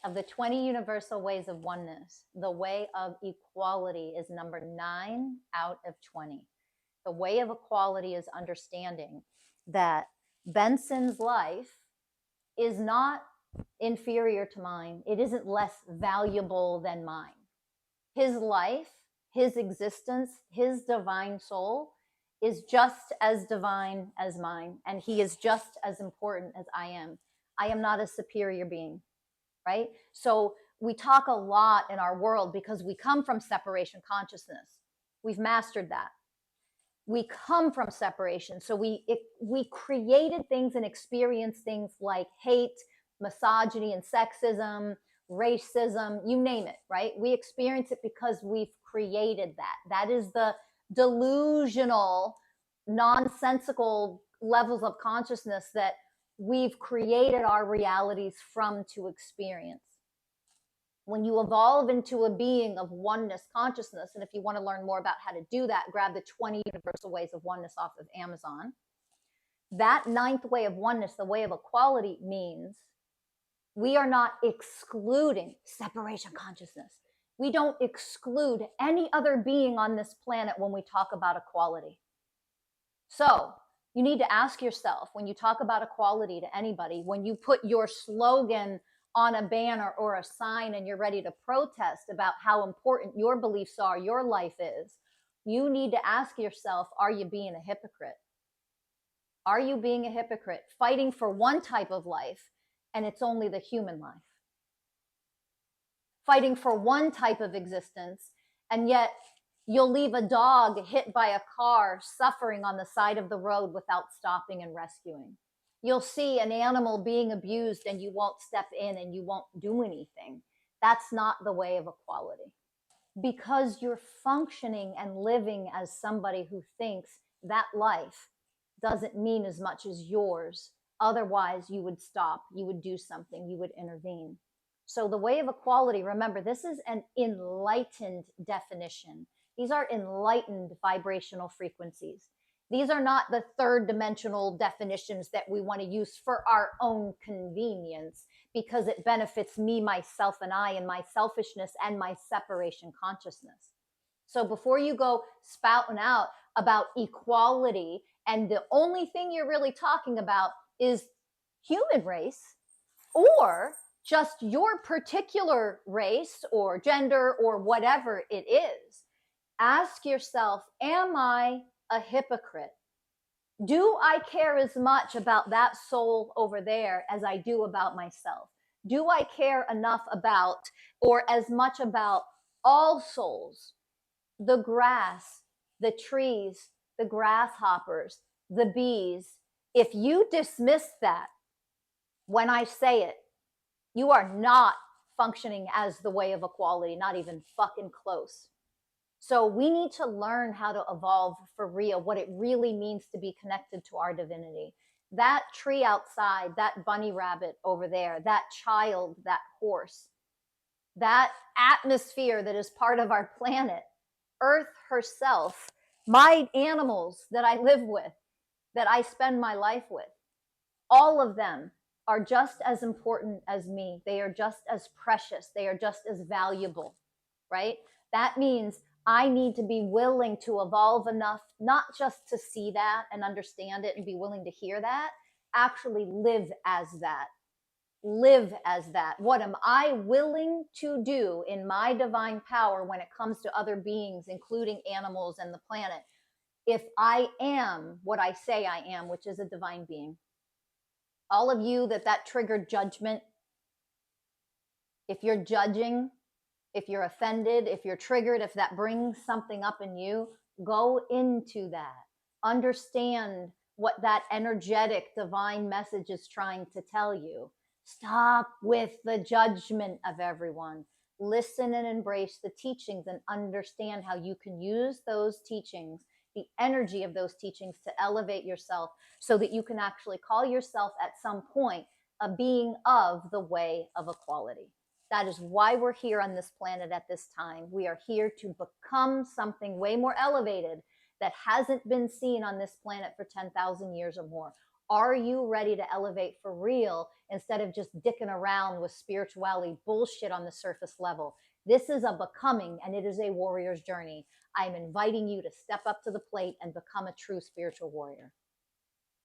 Of the 20 universal ways of oneness, the way of equality is number 9 out of 20. The way of equality is understanding that Benson's life is not inferior to mine. It isn't less valuable than mine. His life, his existence, his divine soul is just as divine as mine, and he is just as important as I am. I am not a superior being, right? So we talk a lot in our world because we come from separation consciousness. We've mastered that. We come from separation. So we created things and experienced things like hate, misogyny and sexism, racism, you name it, right? We experience it because we've created that. That is the delusional, nonsensical levels of consciousness that we've created our realities from to experience. When you evolve into a being of oneness consciousness, and if you want to learn more about how to do that, grab the 20 Universal Ways of Oneness off of Amazon. That 9th way of oneness, the way of equality, means we are not excluding separation consciousness. We don't exclude any other being on this planet when we talk about equality. So you need to ask yourself, when you talk about equality to anybody, when you put your slogan on a banner or a sign and you're ready to protest about how important your beliefs are, your life is, you need to ask yourself, are you being a hypocrite? Are you being a hypocrite, fighting for one type of life and it's only the human life? Fighting for one type of existence, and yet you'll leave a dog hit by a car suffering on the side of the road without stopping and rescuing. You'll see an animal being abused and you won't step in and you won't do anything. That's not the way of equality. Because you're functioning and living as somebody who thinks that life doesn't mean as much as yours. Otherwise, you would stop, you would do something, you would intervene. So the way of equality, remember, this is an enlightened definition. These are enlightened vibrational frequencies. These are not the third dimensional definitions that we want to use for our own convenience because it benefits me, myself, and I, and my selfishness and my separation consciousness. So before you go spouting out about equality and the only thing you're really talking about is human race or just your particular race or gender or whatever it is, ask yourself, am I a hypocrite? Do I care as much about that soul over there as I do about myself? Do I care enough about or as much about all souls, the grass, the trees, the grasshoppers, the bees? If you dismiss that when I say it, you are not functioning as the way of equality, not even fucking close. So we need to learn how to evolve for real, what it really means to be connected to our divinity. That tree outside, that bunny rabbit over there, that child, that horse, that atmosphere that is part of our planet, Earth herself, my animals that I live with, that I spend my life with, all of them are just as important as me. They are just as precious. They are just as valuable, right? That means I need to be willing to evolve enough, not just to see that and understand it and be willing to hear that, actually live as that. Live as that. What am I willing to do in my divine power when it comes to other beings, including animals and the planet, if I am what I say I am, which is a divine being? All of you that triggered judgment, if you're judging, if you're offended, if you're triggered, if that brings something up in you, go into that. Understand what that energetic divine message is trying to tell you. Stop with the judgment of everyone. Listen and embrace the teachings and understand how you can use those teachings, the energy of those teachings, to elevate yourself so that you can actually call yourself at some point a being of the way of equality. That is why we're here on this planet at this time. We are here to become something way more elevated that hasn't been seen on this planet for 10,000 years or more. Are you ready to elevate for real instead of just dicking around with spirituality bullshit on the surface level? This is a becoming, and it is a warrior's journey. I'm inviting you to step up to the plate and become a true spiritual warrior.